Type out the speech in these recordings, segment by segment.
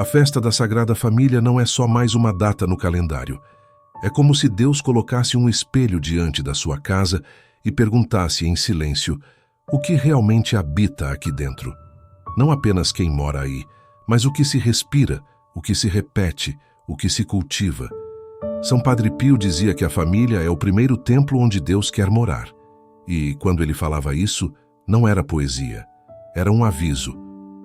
A festa da Sagrada Família não é só mais uma data no calendário. É como se Deus colocasse um espelho diante da sua casa e perguntasse em silêncio o que realmente habita aqui dentro. Não apenas quem mora aí, mas o que se respira, o que se repete, o que se cultiva. São Padre Pio dizia que a família é o primeiro templo onde Deus quer morar. E, quando ele falava isso, não era poesia, era um aviso.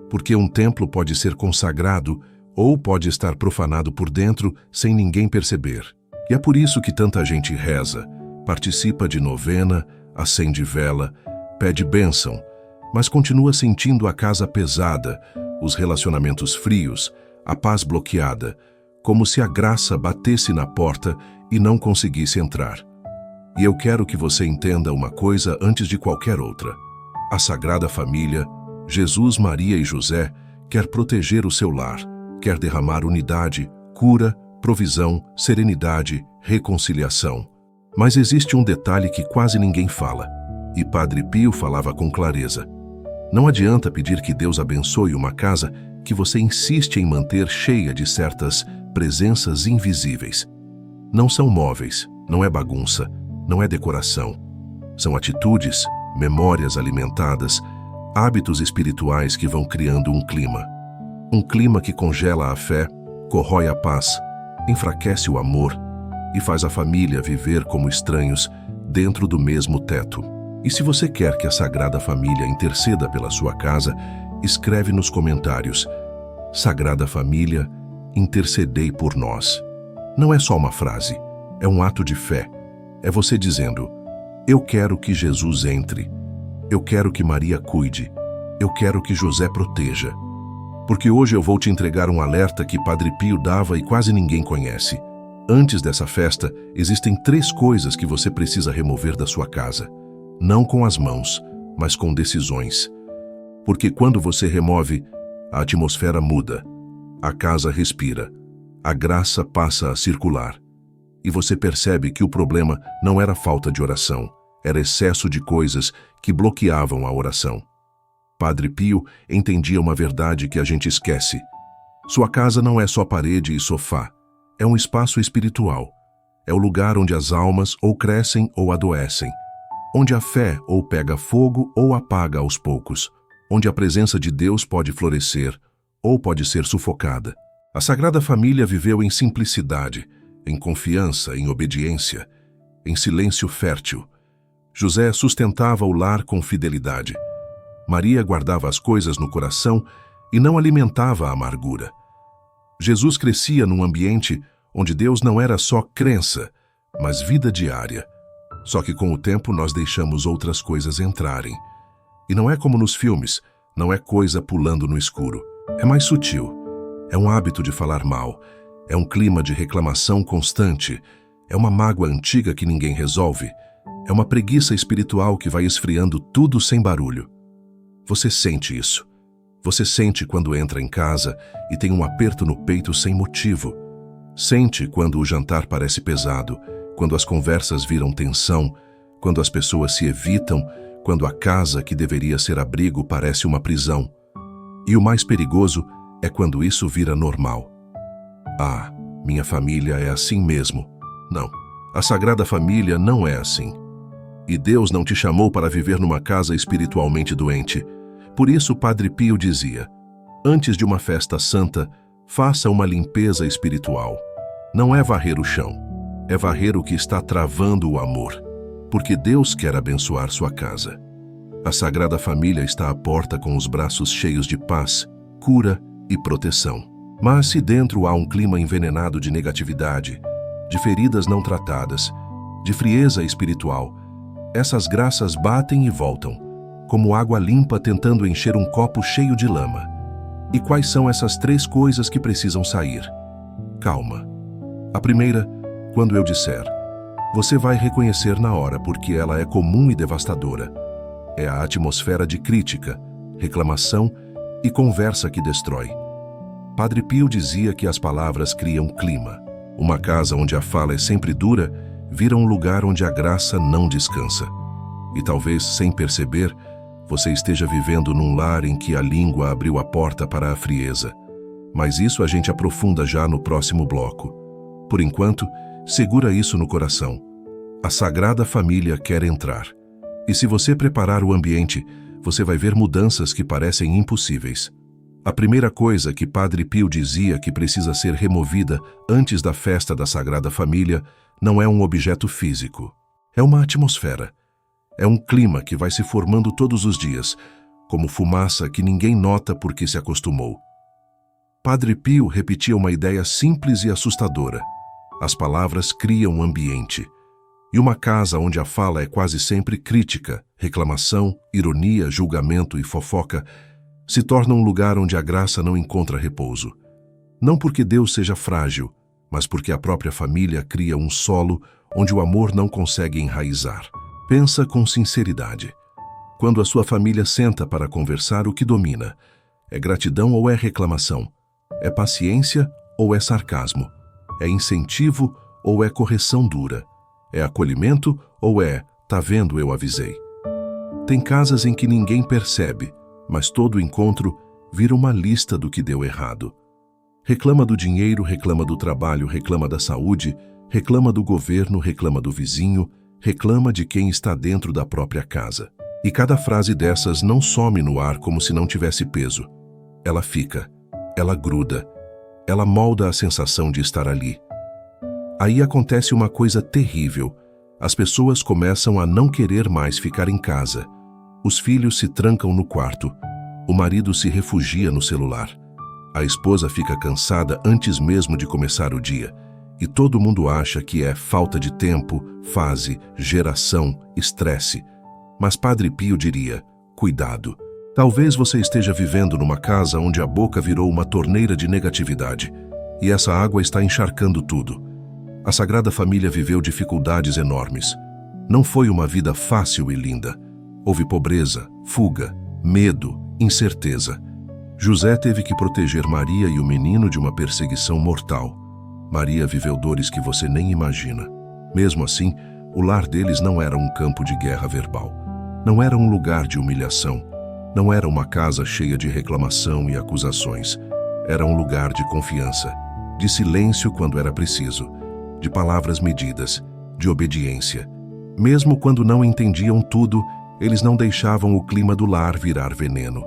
Porque um templo pode ser consagrado ou pode estar profanado por dentro sem ninguém perceber. E é por isso que tanta gente reza, participa de novena, acende vela, pede bênção, mas continua sentindo a casa pesada, os relacionamentos frios, a paz bloqueada, como se a graça batesse na porta e não conseguisse entrar. E eu quero que você entenda uma coisa antes de qualquer outra. A Sagrada Família, Jesus, Maria e José, quer proteger o seu lar, quer derramar unidade, cura, provisão, serenidade, reconciliação. Mas existe um detalhe que quase ninguém fala, e Padre Pio falava com clareza. Não adianta pedir que Deus abençoe uma casa que você insiste em manter cheia de certas presenças invisíveis. Não são móveis, não é bagunça, não é decoração. São atitudes, memórias alimentadas, hábitos espirituais que vão criando um clima que congela a fé, corrói a paz, enfraquece o amor e faz a família viver como estranhos dentro do mesmo teto. E se você quer que a Sagrada Família interceda pela sua casa, escreve nos comentários: Sagrada Família, intercedei por nós. Não é só uma frase, é um ato de fé. É você dizendo: eu quero que Jesus entre. Eu quero que Maria cuide. Eu quero que José proteja. Porque hoje eu vou te entregar um alerta que Padre Pio dava e quase ninguém conhece. Antes dessa festa, existem 3 coisas que você precisa remover da sua casa. Não com as mãos, mas com decisões. Porque quando você remove, a atmosfera muda. A casa respira. A graça passa a circular. E você percebe que o problema não era falta de oração. Era excesso de coisas que bloqueavam a oração. Padre Pio entendia uma verdade que a gente esquece. Sua casa não é só parede e sofá. É um espaço espiritual. É o lugar onde as almas ou crescem ou adoecem. Onde a fé ou pega fogo ou apaga aos poucos. Onde a presença de Deus pode florescer ou pode ser sufocada. A Sagrada Família viveu em simplicidade, em confiança, em obediência, em silêncio fértil. José sustentava o lar com fidelidade. Maria guardava as coisas no coração e não alimentava a amargura. Jesus crescia num ambiente onde Deus não era só crença, mas vida diária. Só que com o tempo nós deixamos outras coisas entrarem. E não é como nos filmes, não é coisa pulando no escuro. É mais sutil. É um hábito de falar mal. É um clima de reclamação constante. É uma mágoa antiga que ninguém resolve. É uma preguiça espiritual que vai esfriando tudo sem barulho. Você sente isso. Você sente quando entra em casa e tem um aperto no peito sem motivo. Sente quando o jantar parece pesado, quando as conversas viram tensão, quando as pessoas se evitam, quando a casa que deveria ser abrigo parece uma prisão. E o mais perigoso é quando isso vira normal. Ah, minha família é assim mesmo. Não, a Sagrada Família não é assim. E Deus não te chamou para viver numa casa espiritualmente doente. Por isso Padre Pio dizia: antes de uma festa santa, faça uma limpeza espiritual. Não é varrer o chão, é varrer o que está travando o amor, porque Deus quer abençoar sua casa. A Sagrada Família está à porta com os braços cheios de paz, cura e proteção. Mas se dentro há um clima envenenado de negatividade, de feridas não tratadas, de frieza espiritual, essas graças batem e voltam, como água limpa tentando encher um copo cheio de lama. E quais são essas 3 coisas que precisam sair? Calma. A primeira, quando eu disser, você vai reconhecer na hora porque ela é comum e devastadora. É a atmosfera de crítica, reclamação e conversa que destrói. Padre Pio dizia que as palavras criam clima. Uma casa onde a fala é sempre dura, vira um lugar onde a graça não descansa. E talvez, sem perceber, você esteja vivendo num lar em que a língua abriu a porta para a frieza. mas isso a gente aprofunda já no próximo bloco. Por enquanto, segura isso no coração. A Sagrada Família quer entrar. E se você preparar o ambiente, você vai ver mudanças que parecem impossíveis. A primeira coisa que Padre Pio dizia que precisa ser removida antes da festa da Sagrada Família não é um objeto físico. É uma atmosfera. É um clima que vai se formando todos os dias, como fumaça que ninguém nota porque se acostumou. Padre Pio repetia uma ideia simples e assustadora. As palavras criam um ambiente. E uma casa onde a fala é quase sempre crítica, reclamação, ironia, julgamento e fofoca, se torna um lugar onde a graça não encontra repouso. Não porque Deus seja frágil, mas porque a própria família cria um solo onde o amor não consegue enraizar. Pensa com sinceridade. Quando a sua família senta para conversar, o que domina? É gratidão ou é reclamação? É paciência ou é sarcasmo? É incentivo ou é correção dura? É acolhimento ou é, tá vendo, eu avisei? Tem casas em que ninguém percebe, mas todo encontro vira uma lista do que deu errado. Reclama do dinheiro, reclama do trabalho, reclama da saúde, reclama do governo, reclama do vizinho, reclama de quem está dentro da própria casa. E cada frase dessas não some no ar como se não tivesse peso. Ela fica, ela gruda, ela molda a sensação de estar ali. Aí acontece uma coisa terrível. As pessoas começam a não querer mais ficar em casa. Os filhos se trancam no quarto. O marido se refugia no celular. A esposa fica cansada antes mesmo de começar o dia. E todo mundo acha que é falta de tempo, fase, geração, estresse. Mas Padre Pio diria, cuidado. Talvez você esteja vivendo numa casa onde a boca virou uma torneira de negatividade. E essa água está encharcando tudo. A Sagrada Família viveu dificuldades enormes. Não foi uma vida fácil e linda. Houve pobreza, fuga, medo, incerteza. José teve que proteger Maria e o menino de uma perseguição mortal. Maria viveu dores que você nem imagina. Mesmo assim, o lar deles não era um campo de guerra verbal. Não era um lugar de humilhação. Não era uma casa cheia de reclamação e acusações. Era um lugar de confiança, de silêncio quando era preciso, de palavras medidas, de obediência. Mesmo quando não entendiam tudo, eles não deixavam o clima do lar virar veneno.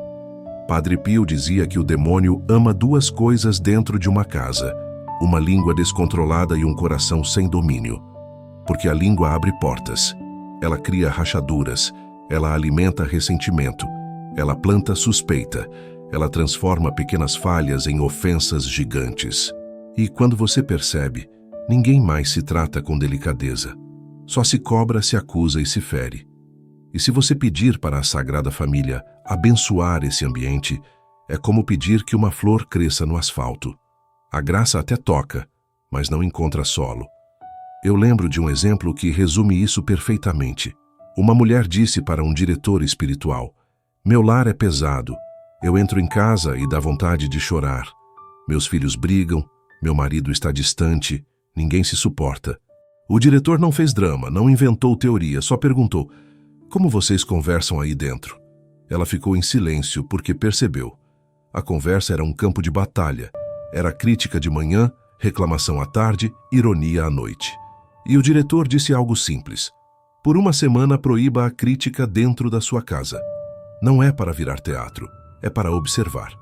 Padre Pio dizia que o demônio ama duas coisas dentro de uma casa: uma língua descontrolada e um coração sem domínio. Porque a língua abre portas. Ela cria rachaduras, ela alimenta ressentimento, ela planta suspeita, ela transforma pequenas falhas em ofensas gigantes. E quando você percebe, ninguém mais se trata com delicadeza. Só se cobra, se acusa e se fere. E se você pedir para a Sagrada Família abençoar esse ambiente, é como pedir que uma flor cresça no asfalto. A graça até toca, mas não encontra solo. Eu lembro de um exemplo que resume isso perfeitamente. Uma mulher disse para um diretor espiritual: "Meu lar é pesado. Eu entro em casa e dá vontade de chorar. Meus filhos brigam, meu marido está distante, ninguém se suporta." O diretor não fez drama, não inventou teoria, só perguntou: "Como vocês conversam aí dentro?" Ela ficou em silêncio porque percebeu. A conversa era um campo de batalha. Era crítica de manhã, reclamação à tarde, ironia à noite. E o diretor disse algo simples: "Por uma semana proíba a crítica dentro da sua casa. Não é para virar teatro, é para observar.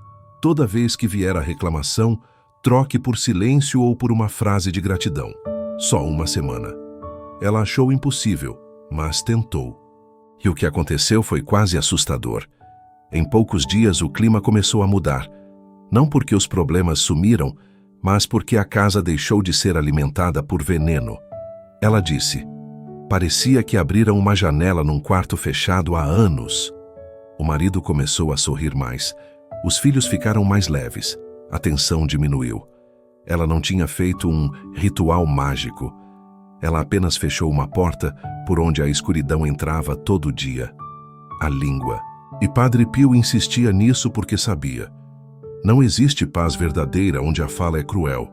Toda vez que vier a reclamação, troque por silêncio ou por uma frase de gratidão. Só uma semana." Ela achou impossível, mas tentou. E o que aconteceu foi quase assustador. Em poucos dias o clima começou a mudar. Não porque os problemas sumiram, mas porque a casa deixou de ser alimentada por veneno. Ela disse: "Parecia que abriram uma janela num quarto fechado há anos." O marido começou a sorrir mais. Os filhos ficaram mais leves. A tensão diminuiu. Ela não tinha feito um ritual mágico. Ela apenas fechou uma porta por onde a escuridão entrava todo dia: a língua. E Padre Pio insistia nisso porque sabia. Não existe paz verdadeira onde a fala é cruel.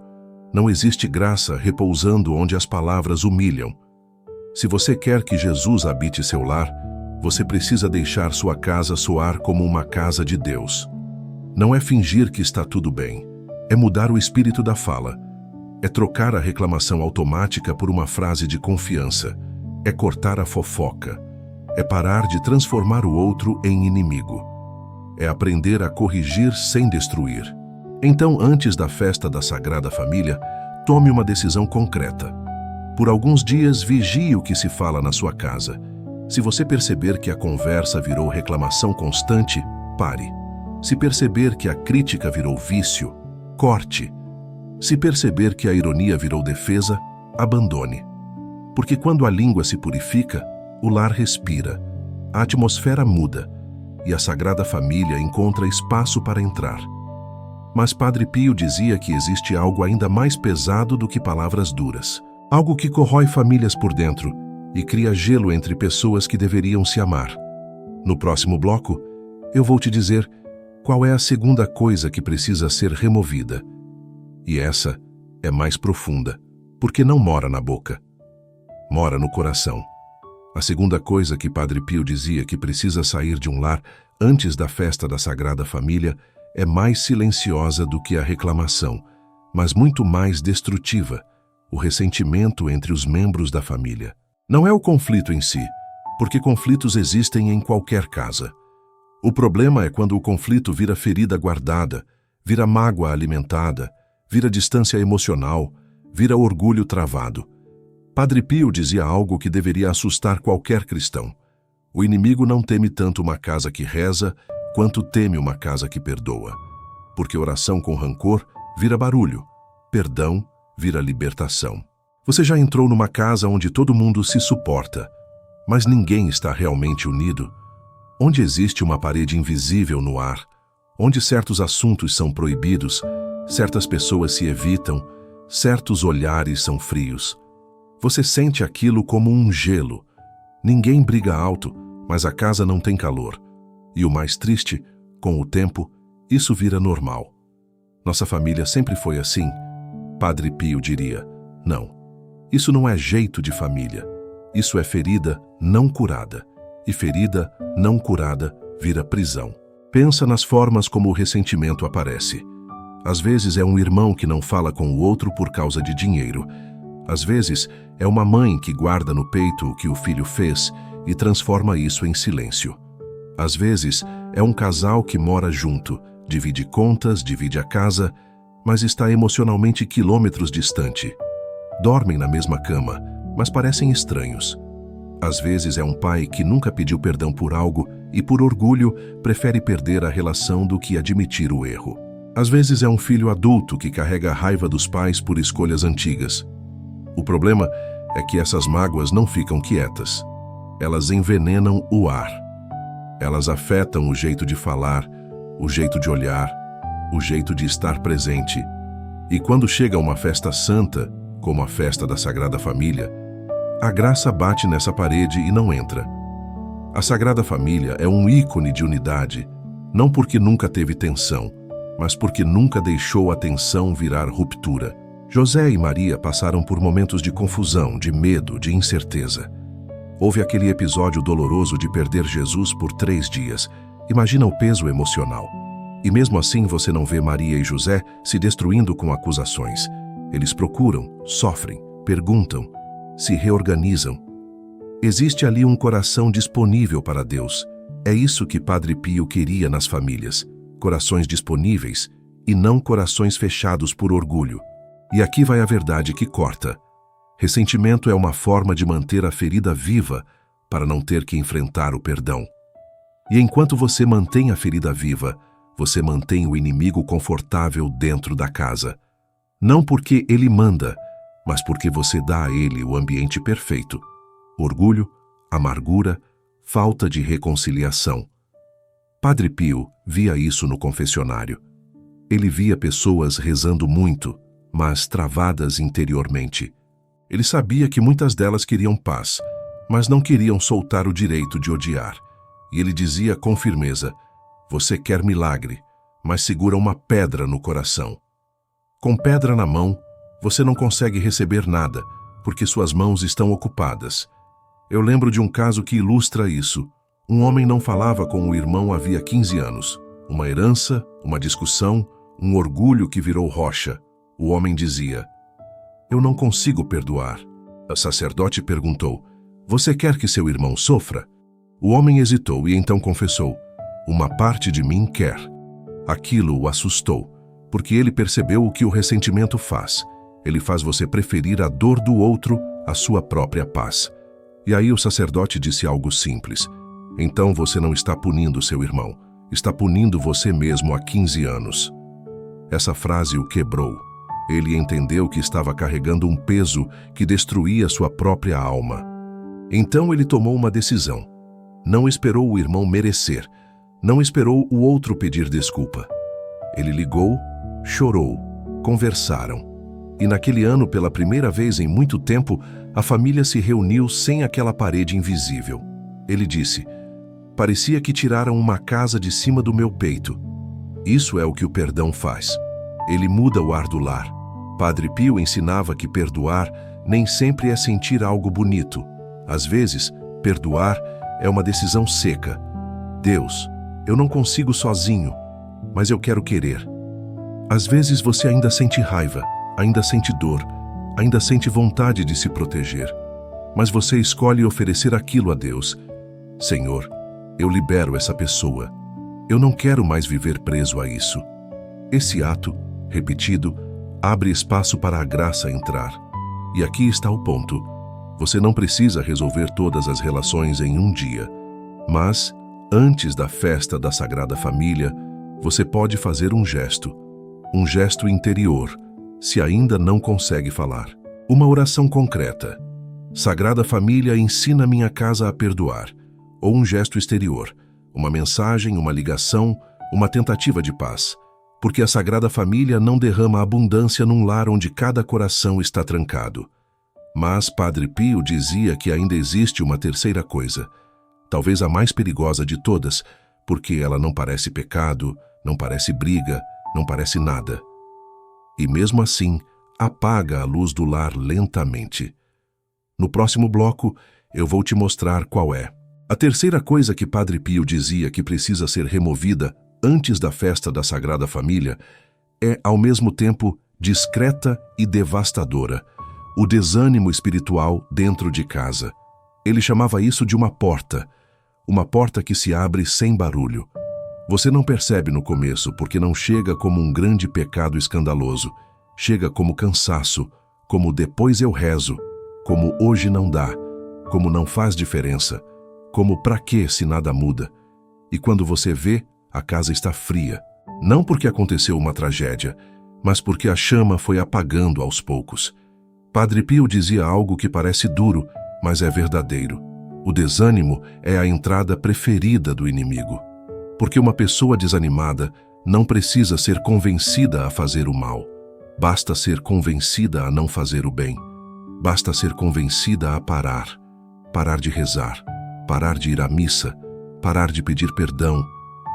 Não existe graça repousando onde as palavras humilham. Se você quer que Jesus habite seu lar, você precisa deixar sua casa soar como uma casa de Deus. Não é fingir que está tudo bem, É mudar o espírito da fala. É trocar a reclamação automática por uma frase de confiança. É cortar a fofoca. É parar de transformar o outro em inimigo. É aprender a corrigir sem destruir. Então, antes da festa da Sagrada Família, tome uma decisão concreta. Por alguns dias, vigie o que se fala na sua casa. Se você perceber que a conversa virou reclamação constante, pare. Se perceber que a crítica virou vício, corte. Se perceber que a ironia virou defesa, abandone. Porque quando a língua se purifica, o lar respira, a atmosfera muda e a Sagrada Família encontra espaço para entrar. Mas Padre Pio dizia que existe algo ainda mais pesado do que palavras duras. Algo que corrói famílias por dentro e cria gelo entre pessoas que deveriam se amar. No próximo bloco, eu vou te dizer qual é a segunda coisa que precisa ser removida. E essa é mais profunda, porque não mora na boca, mora no coração. A segunda coisa que Padre Pio dizia que precisa sair de um lar antes da festa da Sagrada Família é mais silenciosa do que a reclamação, mas muito mais destrutiva, o ressentimento entre os membros da família. Não é o conflito em si, porque conflitos existem em qualquer casa. O problema é quando o conflito vira ferida guardada, vira mágoa alimentada, vira distância emocional, vira orgulho travado. Padre Pio dizia algo que deveria assustar qualquer cristão. O inimigo não teme tanto uma casa que reza, quanto teme uma casa que perdoa. Porque oração com rancor vira barulho, perdão vira libertação. Você já entrou numa casa onde todo mundo se suporta, mas ninguém está realmente unido? Onde existe uma parede invisível no ar, onde certos assuntos são proibidos, certas pessoas se evitam, certos olhares são frios. Você sente aquilo como um gelo. Ninguém briga alto, mas a casa não tem calor. E o mais triste, com o tempo, isso vira normal. Nossa família sempre foi assim. Padre Pio diria, não, isso não é jeito de família. Isso é ferida não curada. E ferida não curada vira prisão. Pensa nas formas como o ressentimento aparece. Às vezes é um irmão que não fala com o outro por causa de dinheiro. Às vezes é uma mãe que guarda no peito o que o filho fez e transforma isso em silêncio. Às vezes é um casal que mora junto, divide contas, divide a casa, mas está emocionalmente quilômetros distante. Dormem na mesma cama, mas parecem estranhos. Às vezes é um pai que nunca pediu perdão por algo e, por orgulho, prefere perder a relação do que admitir o erro. Às vezes é um filho adulto que carrega a raiva dos pais por escolhas antigas. O problema é que essas mágoas não ficam quietas. Elas envenenam o ar. Elas afetam o jeito de falar, o jeito de olhar, o jeito de estar presente. E quando chega uma festa santa, como a festa da Sagrada Família, a graça bate nessa parede e não entra. A Sagrada Família é um ícone de unidade, não porque nunca teve tensão, mas porque nunca deixou a tensão virar ruptura. José e Maria passaram por momentos de confusão, de medo, de incerteza. Houve aquele episódio doloroso de perder Jesus por 3 dias. Imagina o peso emocional. E mesmo assim você não vê Maria e José se destruindo com acusações. Eles procuram, sofrem, perguntam, se reorganizam. Existe ali um coração disponível para Deus. É isso que Padre Pio queria nas famílias. Corações disponíveis e não corações fechados por orgulho. E aqui vai a verdade que corta. Ressentimento é uma forma de manter a ferida viva para não ter que enfrentar o perdão. E enquanto você mantém a ferida viva, você mantém o inimigo confortável dentro da casa. Não porque ele manda, mas porque você dá a ele o ambiente perfeito. Orgulho, amargura, falta de reconciliação. Padre Pio via isso no confessionário. Ele via pessoas rezando muito, mas travadas interiormente. Ele sabia que muitas delas queriam paz, mas não queriam soltar o direito de odiar. E ele dizia com firmeza, você quer milagre, mas segura uma pedra no coração. Com pedra na mão, você não consegue receber nada, porque suas mãos estão ocupadas. Eu lembro de um caso que ilustra isso. Um homem não falava com o irmão havia 15 anos. Uma herança, uma discussão, um orgulho que virou rocha. O homem dizia: eu não consigo perdoar. O sacerdote perguntou: você quer que seu irmão sofra? O homem hesitou e então confessou: uma parte de mim quer. Aquilo o assustou, porque ele percebeu o que o ressentimento faz. Ele faz você preferir a dor do outro à sua própria paz. E aí o sacerdote disse algo simples: então você não está punindo seu irmão, está punindo você mesmo há 15 anos. Essa frase o quebrou. Ele entendeu que estava carregando um peso que destruía sua própria alma. Então ele tomou uma decisão. Não esperou o irmão merecer, não esperou o outro pedir desculpa. Ele ligou, chorou, conversaram. E naquele ano, pela primeira vez em muito tempo, a família se reuniu sem aquela parede invisível. Ele disse: parecia que tiraram uma casa de cima do meu peito. Isso é o que o perdão faz. Ele muda o ar do lar. Padre Pio ensinava que perdoar nem sempre é sentir algo bonito. Às vezes, perdoar é uma decisão seca. Deus, eu não consigo sozinho, mas eu quero querer. Às vezes você ainda sente raiva, ainda sente dor, ainda sente vontade de se proteger. Mas você escolhe oferecer aquilo a Deus. Senhor, eu libero essa pessoa. Eu não quero mais viver preso a isso. Esse ato, repetido, abre espaço para a graça entrar. E aqui está o ponto. Você não precisa resolver todas as relações em um dia. Mas, antes da festa da Sagrada Família, você pode fazer um gesto interior, se ainda não consegue falar. Uma oração concreta. Sagrada Família, ensina minha casa a perdoar. Ou um gesto exterior, uma mensagem, uma ligação, uma tentativa de paz. Porque a Sagrada Família não derrama abundância num lar onde cada coração está trancado. Mas Padre Pio dizia que ainda existe uma terceira coisa, talvez a mais perigosa de todas, porque ela não parece pecado, não parece briga, não parece nada. E mesmo assim, apaga a luz do lar lentamente. No próximo bloco, eu vou te mostrar qual é. A terceira coisa que Padre Pio dizia que precisa ser removida antes da festa da Sagrada Família é, ao mesmo tempo, discreta e devastadora: o desânimo espiritual dentro de casa. Ele chamava isso de uma porta que se abre sem barulho. Você não percebe no começo porque não chega como um grande pecado escandaloso. Chega como cansaço, como depois eu rezo, como hoje não dá, como não faz diferença, como pra quê se nada muda. E quando você vê, a casa está fria. Não porque aconteceu uma tragédia, mas porque a chama foi apagando aos poucos. Padre Pio dizia algo que parece duro, mas é verdadeiro. O desânimo é a entrada preferida do inimigo. Porque uma pessoa desanimada não precisa ser convencida a fazer o mal. Basta ser convencida a não fazer o bem. Basta ser convencida a parar. Parar de rezar, parar de ir à missa, parar de pedir perdão,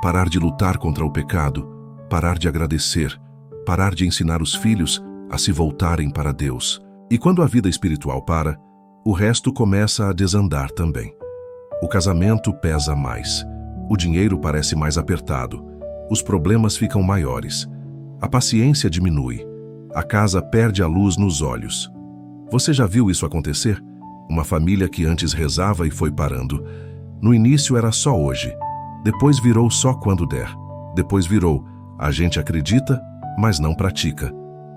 parar de lutar contra o pecado, parar de agradecer, parar de ensinar os filhos a se voltarem para Deus. E quando a vida espiritual para, o resto começa a desandar também. O casamento pesa mais. O dinheiro parece mais apertado. Os problemas ficam maiores. A paciência diminui. A casa perde a luz nos olhos. Você já viu isso acontecer? Uma família que antes rezava e foi parando. No início era só hoje. Depois virou só quando der. Depois virou, a gente acredita, mas não pratica.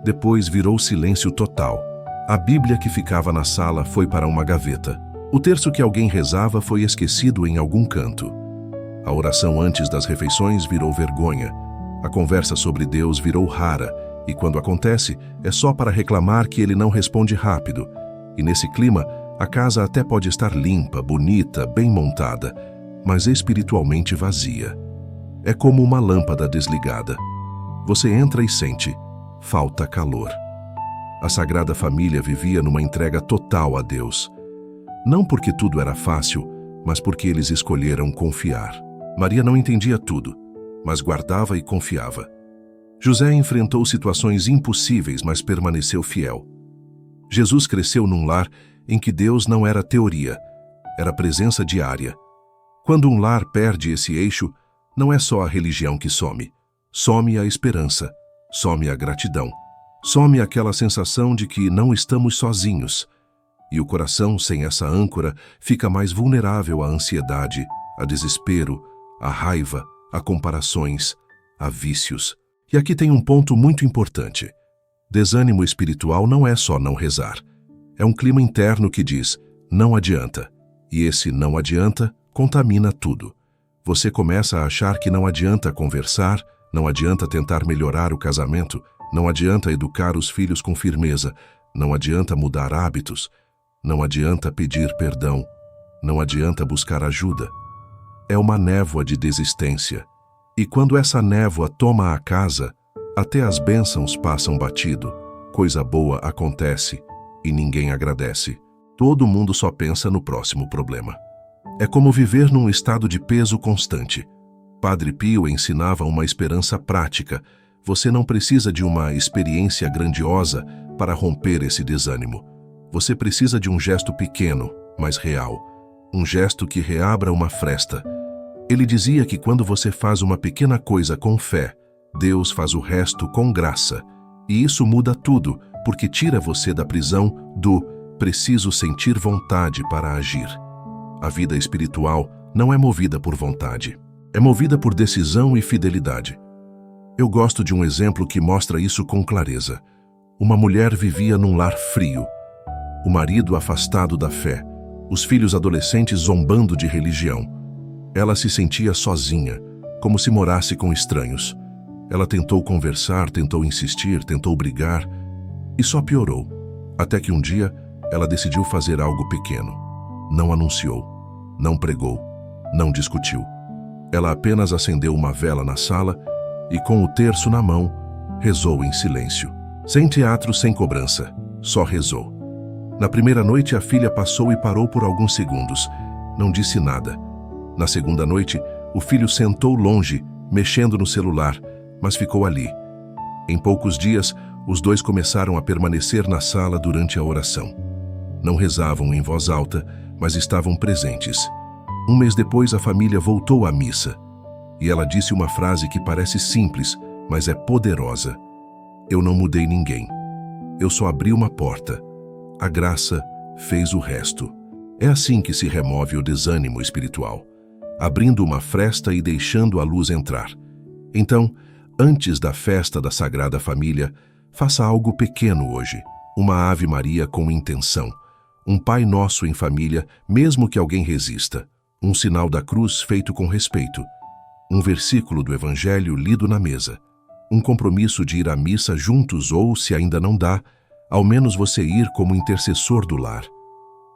Depois virou silêncio total. A Bíblia que ficava na sala foi para uma gaveta. O terço que alguém rezava foi esquecido em algum canto. A oração antes das refeições virou vergonha. A conversa sobre Deus virou rara, e quando acontece, é só para reclamar que ele não responde rápido. E nesse clima, a casa até pode estar limpa, bonita, bem montada, mas espiritualmente vazia. É como uma lâmpada desligada. Você entra e sente, falta calor. A Sagrada Família vivia numa entrega total a Deus. Não porque tudo era fácil, mas porque eles escolheram confiar. Maria não entendia tudo, mas guardava e confiava. José enfrentou situações impossíveis, mas permaneceu fiel. Jesus cresceu num lar em que Deus não era teoria, era presença diária. Quando um lar perde esse eixo, não é só a religião que some. Some a esperança, some a gratidão, some aquela sensação de que não estamos sozinhos. E o coração, sem essa âncora, fica mais vulnerável à ansiedade, a desespero, à raiva, a comparações, a vícios. E aqui tem um ponto muito importante. Desânimo espiritual não é só não rezar. É um clima interno que diz, não adianta. E esse não adianta contamina tudo. Você começa a achar que não adianta conversar, não adianta tentar melhorar o casamento, não adianta educar os filhos com firmeza, não adianta mudar hábitos, não adianta pedir perdão, não adianta buscar ajuda. É uma névoa de desistência. E quando essa névoa toma a casa, até as bênçãos passam batido, coisa boa acontece e ninguém agradece. Todo mundo só pensa no próximo problema. É como viver num estado de peso constante. Padre Pio ensinava uma esperança prática. Você não precisa de uma experiência grandiosa para romper esse desânimo. Você precisa de um gesto pequeno, mas real. Um gesto que reabra uma fresta. Ele dizia que quando você faz uma pequena coisa com fé, Deus faz o resto com graça. E isso muda tudo, porque tira você da prisão do preciso sentir vontade para agir. A vida espiritual não é movida por vontade. É movida por decisão e fidelidade. Eu gosto de um exemplo que mostra isso com clareza. Uma mulher vivia num lar frio. O marido afastado da fé. Os filhos adolescentes zombando de religião. Ela se sentia sozinha, como se morasse com estranhos. Ela tentou conversar, tentou insistir, tentou brigar, e só piorou. Até que um dia, ela decidiu fazer algo pequeno. Não anunciou, não pregou, não discutiu. Ela apenas acendeu uma vela na sala e, com o terço na mão, rezou em silêncio. Sem teatro, sem cobrança, só rezou. Na primeira noite, a filha passou e parou por alguns segundos. Não disse nada. Na segunda noite, o filho sentou longe, mexendo no celular, mas ficou ali. Em poucos dias, os dois começaram a permanecer na sala durante a oração. Não rezavam em voz alta, mas estavam presentes. Um mês depois, a família voltou à missa. E ela disse uma frase que parece simples, mas é poderosa. Eu não mudei ninguém. Eu só abri uma porta. A graça fez o resto. É assim que se remove o desânimo espiritual, abrindo uma fresta e deixando a luz entrar. Então, antes da festa da Sagrada Família, faça algo pequeno hoje. Uma Ave Maria com intenção. Um Pai Nosso em família, mesmo que alguém resista. Um sinal da cruz feito com respeito. Um versículo do Evangelho lido na mesa. Um compromisso de ir à missa juntos ou, se ainda não dá, ao menos você ir como intercessor do lar.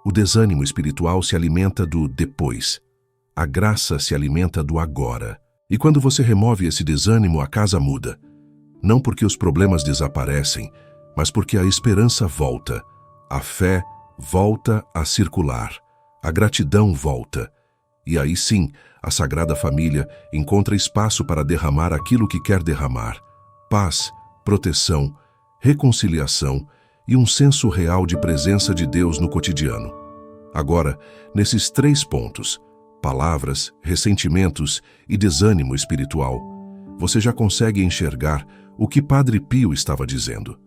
O desânimo espiritual se alimenta do depois. A graça se alimenta do agora. E quando você remove esse desânimo, a casa muda. Não porque os problemas desaparecem, mas porque a esperança volta. A fé volta a circular. A gratidão volta. E aí sim, a Sagrada Família encontra espaço para derramar aquilo que quer derramar. Paz, proteção, reconciliação e um senso real de presença de Deus no cotidiano. Agora, nesses 3 pontos, palavras, ressentimentos e desânimo espiritual, você já consegue enxergar o que Padre Pio estava dizendo.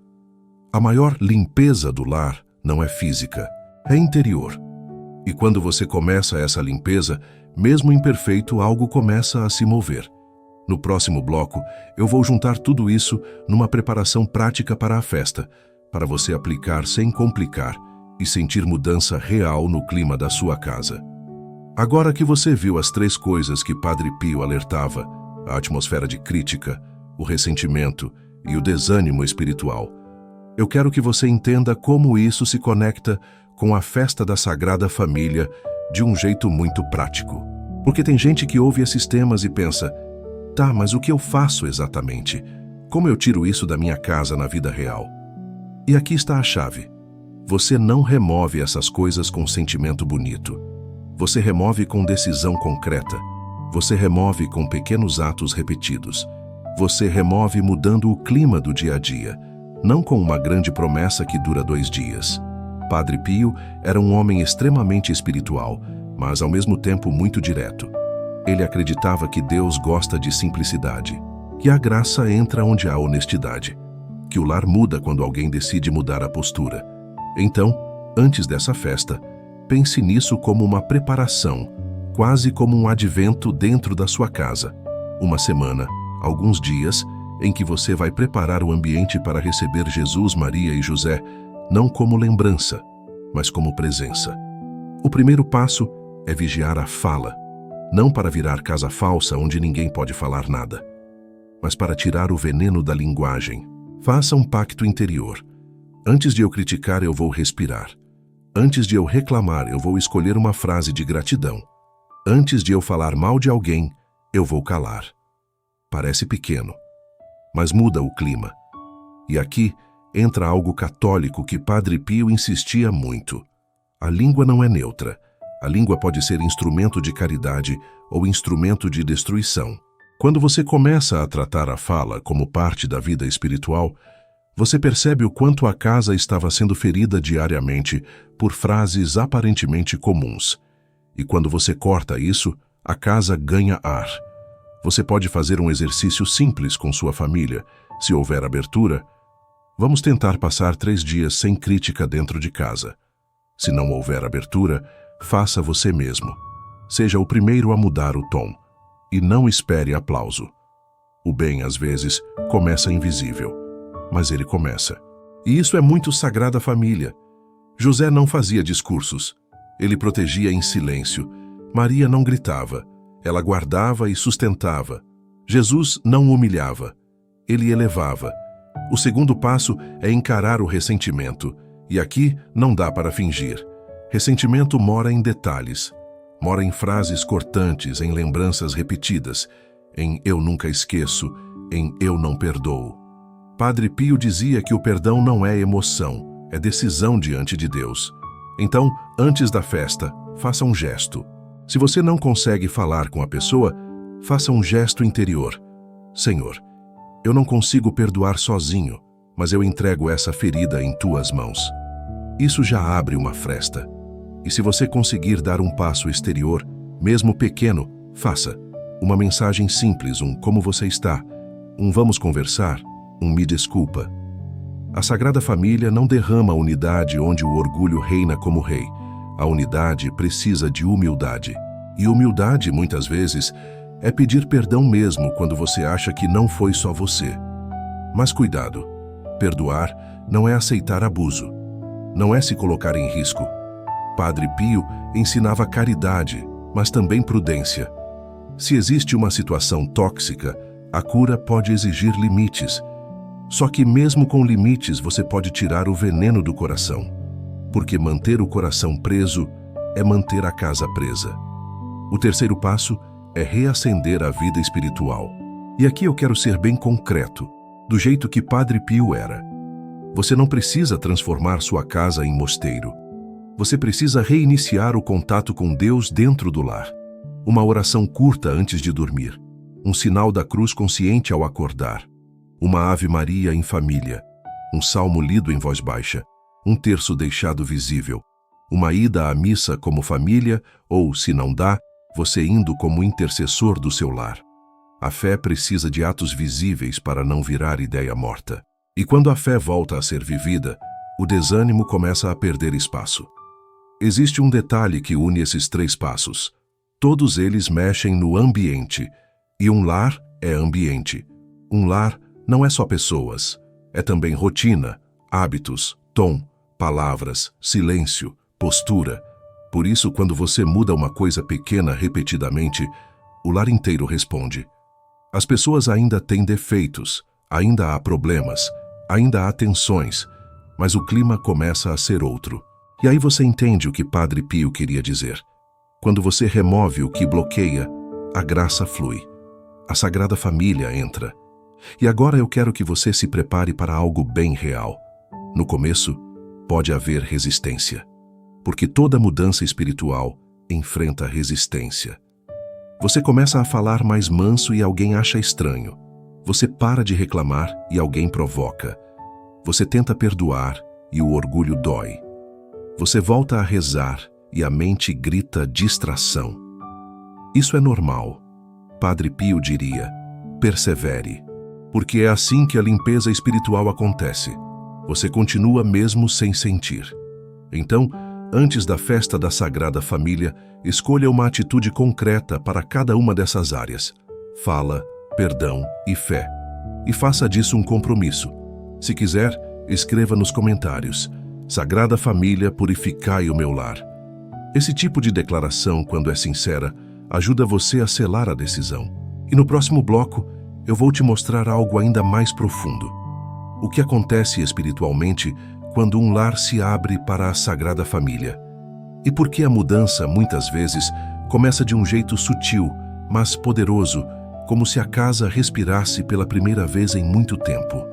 A maior limpeza do lar não é física, é interior. E quando você começa essa limpeza, mesmo imperfeito, algo começa a se mover. No próximo bloco, eu vou juntar tudo isso numa preparação prática para a festa, para você aplicar sem complicar e sentir mudança real no clima da sua casa. Agora que você viu as 3 coisas que Padre Pio alertava, a atmosfera de crítica, o ressentimento e o desânimo espiritual, eu quero que você entenda como isso se conecta com a festa da Sagrada Família de um jeito muito prático. Porque tem gente que ouve esses temas e pensa, tá, mas o que eu faço exatamente? Como eu tiro isso da minha casa na vida real? E aqui está a chave. Você não remove essas coisas com sentimento bonito. Você remove com decisão concreta. Você remove com pequenos atos repetidos. Você remove mudando o clima do dia a dia, não com uma grande promessa que dura 2 dias. Padre Pio era um homem extremamente espiritual, mas ao mesmo tempo muito direto. Ele acreditava que Deus gosta de simplicidade. que a graça entra onde há honestidade, que o lar muda quando alguém decide mudar a postura. Então, antes dessa festa, pense nisso como uma preparação, quase como um advento dentro da sua casa. Uma semana, alguns dias, em que você vai preparar o ambiente para receber Jesus, Maria e José, não como lembrança, mas como presença. O primeiro passo é vigiar a fala, não para virar casa falsa onde ninguém pode falar nada, mas para tirar o veneno da linguagem. Faça um pacto interior. Antes de eu criticar, eu vou respirar. Antes de eu reclamar, eu vou escolher uma frase de gratidão. Antes de eu falar mal de alguém, eu vou calar. Parece pequeno, mas muda o clima. E aqui entra algo católico que Padre Pio insistia muito. A língua não é neutra. A língua pode ser instrumento de caridade ou instrumento de destruição. Quando você começa a tratar a fala como parte da vida espiritual, você percebe o quanto a casa estava sendo ferida diariamente por frases aparentemente comuns. E quando você corta isso, a casa ganha ar. Você pode fazer um exercício simples com sua família. Se houver abertura, vamos tentar passar 3 dias sem crítica dentro de casa. Se não houver abertura, faça você mesmo. Seja o primeiro a mudar o tom. E não espere aplauso. O bem, às vezes, começa invisível, mas ele começa. E isso é muito Sagrada Família. José não fazia discursos. Ele protegia em silêncio. Maria não gritava. Ela guardava e sustentava. Jesus não humilhava. Ele elevava. O segundo passo é encarar o ressentimento. E aqui não dá para fingir. Ressentimento mora em detalhes. Mora em frases cortantes, em lembranças repetidas, em eu nunca esqueço, em eu não perdoo. Padre Pio dizia que o perdão não é emoção, é decisão diante de Deus. Então, antes da festa, faça um gesto. Se você não consegue falar com a pessoa, faça um gesto interior. Senhor, eu não consigo perdoar sozinho, mas eu entrego essa ferida em tuas mãos. Isso já abre uma fresta. E se você conseguir dar um passo exterior, mesmo pequeno, faça. Uma mensagem simples, um como você está, um vamos conversar, um me desculpa. A Sagrada Família não derrama a unidade onde o orgulho reina como rei. A unidade precisa de humildade. E humildade, muitas vezes, é pedir perdão mesmo quando você acha que não foi só você. Mas cuidado, perdoar não é aceitar abuso, não é se colocar em risco. Padre Pio ensinava caridade, mas também prudência. Se existe uma situação tóxica, a cura pode exigir limites. Só que mesmo com limites você pode tirar o veneno do coração. Porque manter o coração preso é manter a casa presa. O terceiro passo é reacender a vida espiritual. E aqui eu quero ser bem concreto, do jeito que Padre Pio era. Você não precisa transformar sua casa em mosteiro. Você precisa reiniciar o contato com Deus dentro do lar. Uma oração curta antes de dormir. Um sinal da cruz consciente ao acordar. Uma Ave Maria em família. Um salmo lido em voz baixa. Um terço deixado visível. Uma ida à missa como família ou, se não dá, você indo como intercessor do seu lar. A fé precisa de atos visíveis para não virar ideia morta. E quando a fé volta a ser vivida, o desânimo começa a perder espaço. Existe um detalhe que une esses 3 passos. Todos eles mexem no ambiente. E um lar é ambiente. Um lar não é só pessoas. É também rotina, hábitos, tom, palavras, silêncio, postura. Por isso, quando você muda uma coisa pequena repetidamente, o lar inteiro responde. As pessoas ainda têm defeitos, ainda há problemas, ainda há tensões, mas o clima começa a ser outro. E aí você entende o que Padre Pio queria dizer. Quando você remove o que bloqueia, a graça flui. A Sagrada Família entra. E agora eu quero que você se prepare para algo bem real. No começo, pode haver resistência. Porque toda mudança espiritual enfrenta resistência. Você começa a falar mais manso e alguém acha estranho. Você para de reclamar e alguém provoca. Você tenta perdoar e o orgulho dói. Você volta a rezar e a mente grita distração. Isso é normal. Padre Pio diria, persevere. Porque é assim que a limpeza espiritual acontece. Você continua mesmo sem sentir. Então, antes da festa da Sagrada Família, escolha uma atitude concreta para cada uma dessas áreas: fala, perdão e fé. E faça disso um compromisso. Se quiser, escreva nos comentários: Sagrada Família, purificai o meu lar. Esse tipo de declaração, quando é sincera, ajuda você a selar a decisão. E no próximo bloco, eu vou te mostrar algo ainda mais profundo. O que acontece espiritualmente quando um lar se abre para a Sagrada Família. E por que a mudança, muitas vezes, começa de um jeito sutil, mas poderoso, como se a casa respirasse pela primeira vez em muito tempo.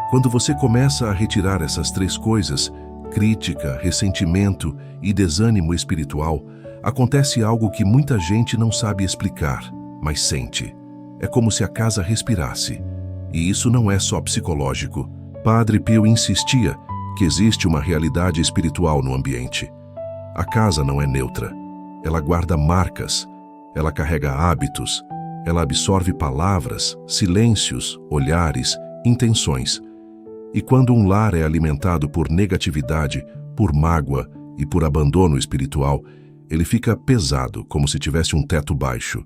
Quando você começa a retirar essas três coisas, crítica, ressentimento e desânimo espiritual, acontece algo que muita gente não sabe explicar, mas sente. É como se a casa respirasse. E isso não é só psicológico. Padre Pio insistia que existe uma realidade espiritual no ambiente. A casa não é neutra. Ela guarda marcas, ela carrega hábitos, ela absorve palavras, silêncios, olhares, intenções. E quando um lar é alimentado por negatividade, por mágoa e por abandono espiritual, ele fica pesado, como se tivesse um teto baixo.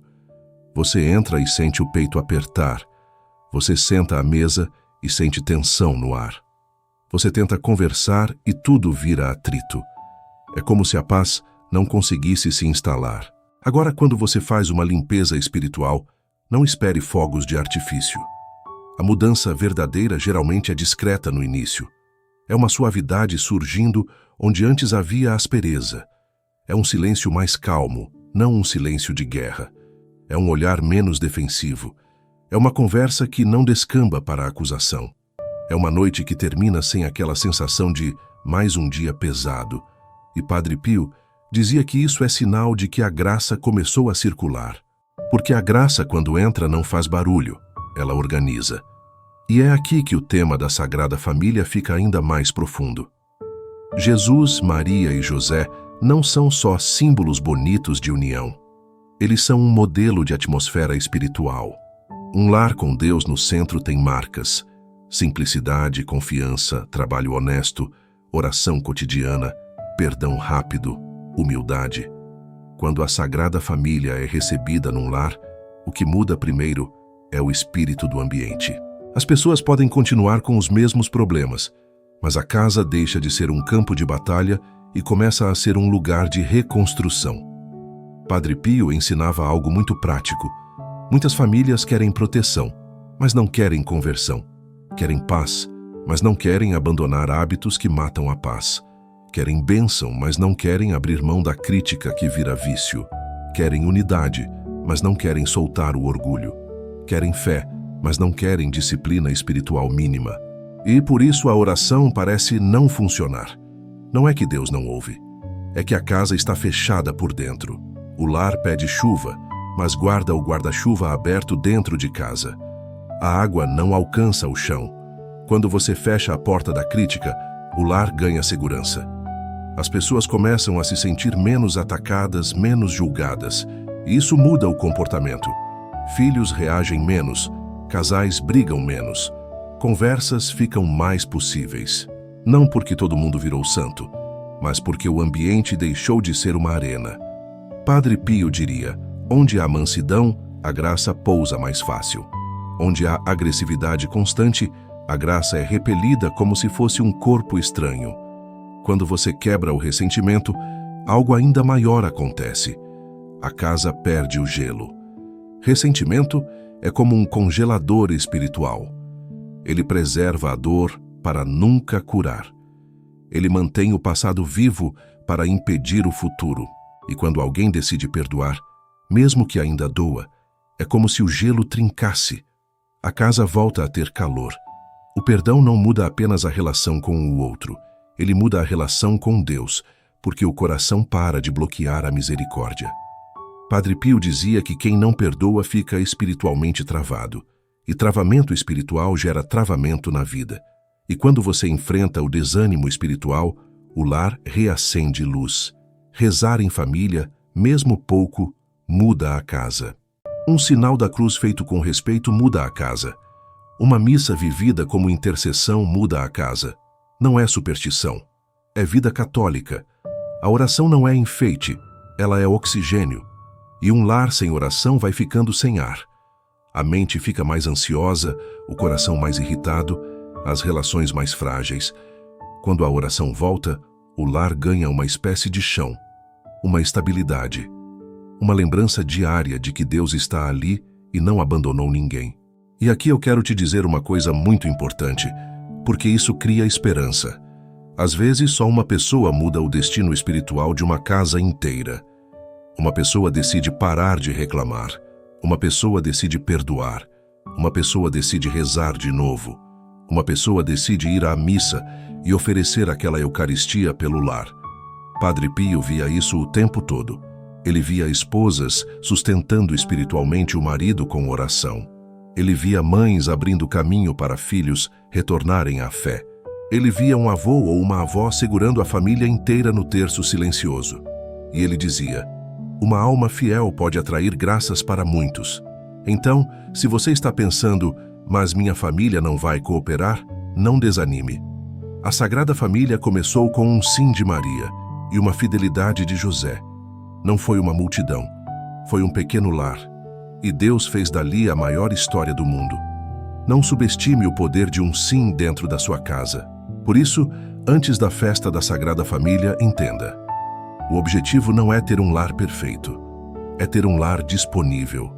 Você entra e sente o peito apertar. Você senta à mesa e sente tensão no ar. Você tenta conversar e tudo vira atrito. É como se a paz não conseguisse se instalar. Agora, quando você faz uma limpeza espiritual, não espere fogos de artifício. A mudança verdadeira geralmente é discreta no início. É uma suavidade surgindo onde antes havia aspereza. É um silêncio mais calmo, não um silêncio de guerra. É um olhar menos defensivo. É uma conversa que não descamba para a acusação. É uma noite que termina sem aquela sensação de mais um dia pesado. E Padre Pio dizia que isso é sinal de que a graça começou a circular. Porque a graça, quando entra, não faz barulho, ela organiza. E é aqui que o tema da Sagrada Família fica ainda mais profundo. Jesus, Maria e José não são só símbolos bonitos de união. Eles são um modelo de atmosfera espiritual. Um lar com Deus no centro tem marcas: simplicidade, confiança, trabalho honesto, oração cotidiana, perdão rápido, humildade. Quando a Sagrada Família é recebida num lar, o que muda primeiro é o espírito do ambiente. As pessoas podem continuar com os mesmos problemas, mas a casa deixa de ser um campo de batalha e começa a ser um lugar de reconstrução. Padre Pio ensinava algo muito prático. Muitas famílias querem proteção, mas não querem conversão. Querem paz, mas não querem abandonar hábitos que matam a paz. Querem bênção, mas não querem abrir mão da crítica que vira vício. Querem unidade, mas não querem soltar o orgulho. Querem fé, mas não querem disciplina espiritual mínima. E por isso a oração parece não funcionar. Não é que Deus não ouve, é que a casa está fechada por dentro. O lar pede chuva, mas guarda o guarda-chuva aberto dentro de casa. A água não alcança o chão. Quando você fecha a porta da crítica, o lar ganha segurança. As pessoas começam a se sentir menos atacadas, menos julgadas, e isso muda o comportamento. Filhos reagem menos, casais brigam menos, conversas ficam mais possíveis. Não porque todo mundo virou santo, mas porque o ambiente deixou de ser uma arena. Padre Pio diria: onde há mansidão, a graça pousa mais fácil. Onde há agressividade constante, a graça é repelida como se fosse um corpo estranho. Quando você quebra o ressentimento, algo ainda maior acontece. A casa perde o gelo. Ressentimento é como um congelador espiritual. Ele preserva a dor para nunca curar. Ele mantém o passado vivo para impedir o futuro. E quando alguém decide perdoar, mesmo que ainda doa, é como se o gelo trincasse. A casa volta a ter calor. O perdão não muda apenas a relação com o outro, ele muda a relação com Deus, porque o coração para de bloquear a misericórdia. Padre Pio dizia que quem não perdoa fica espiritualmente travado, e travamento espiritual gera travamento na vida. E quando você enfrenta o desânimo espiritual, o lar reacende luz. Rezar em família, mesmo pouco, muda a casa. Um sinal da cruz feito com respeito muda a casa. Uma missa vivida como intercessão muda a casa. Não é superstição. É vida católica. A oração não é enfeite, ela é oxigênio. E um lar sem oração vai ficando sem ar. A mente fica mais ansiosa, o coração mais irritado, as relações mais frágeis. Quando a oração volta, o lar ganha uma espécie de chão, uma estabilidade, uma lembrança diária de que Deus está ali e não abandonou ninguém. E aqui eu quero te dizer uma coisa muito importante, porque isso cria esperança. Às vezes, só uma pessoa muda o destino espiritual de uma casa inteira. Uma pessoa decide parar de reclamar. Uma pessoa decide perdoar. Uma pessoa decide rezar de novo. Uma pessoa decide ir à missa e oferecer aquela Eucaristia pelo lar. Padre Pio via isso o tempo todo. Ele via esposas sustentando espiritualmente o marido com oração. Ele via mães abrindo caminho para filhos retornarem à fé. Ele via um avô ou uma avó segurando a família inteira no terço silencioso. E ele dizia: uma alma fiel pode atrair graças para muitos. Então, se você está pensando, mas minha família não vai cooperar, não desanime. A Sagrada Família começou com um sim de Maria e uma fidelidade de José. Não foi uma multidão, foi um pequeno lar. E Deus fez dali a maior história do mundo. Não subestime o poder de um sim dentro da sua casa. Por isso, antes da festa da Sagrada Família, entenda: o objetivo não é ter um lar perfeito, é ter um lar disponível.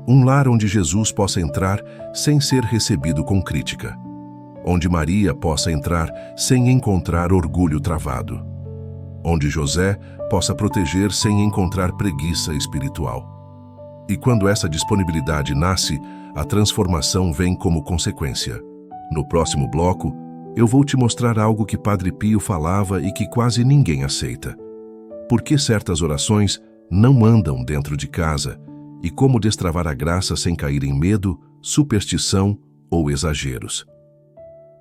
Um lar onde Jesus possa entrar sem ser recebido com crítica. Onde Maria possa entrar sem encontrar orgulho travado. Onde José possa proteger sem encontrar preguiça espiritual. E quando essa disponibilidade nasce, a transformação vem como consequência. No próximo bloco, eu vou te mostrar algo que Padre Pio falava e que quase ninguém aceita. Por que certas orações não andam dentro de casa e como destravar a graça sem cair em medo, superstição ou exageros.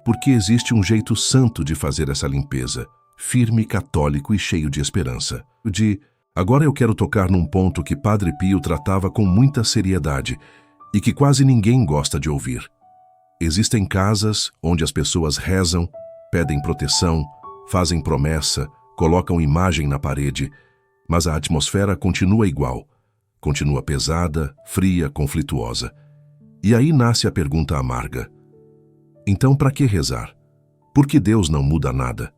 Porque existe um jeito santo de fazer essa limpeza, firme, católico e cheio de esperança. Agora eu quero tocar num ponto que Padre Pio tratava com muita seriedade e que quase ninguém gosta de ouvir. Existem casas onde as pessoas rezam, pedem proteção, fazem promessa, colocam imagem na parede, mas a atmosfera continua igual, continua pesada, fria, conflituosa. E aí nasce a pergunta amarga: então para que rezar? Por que Deus não muda nada?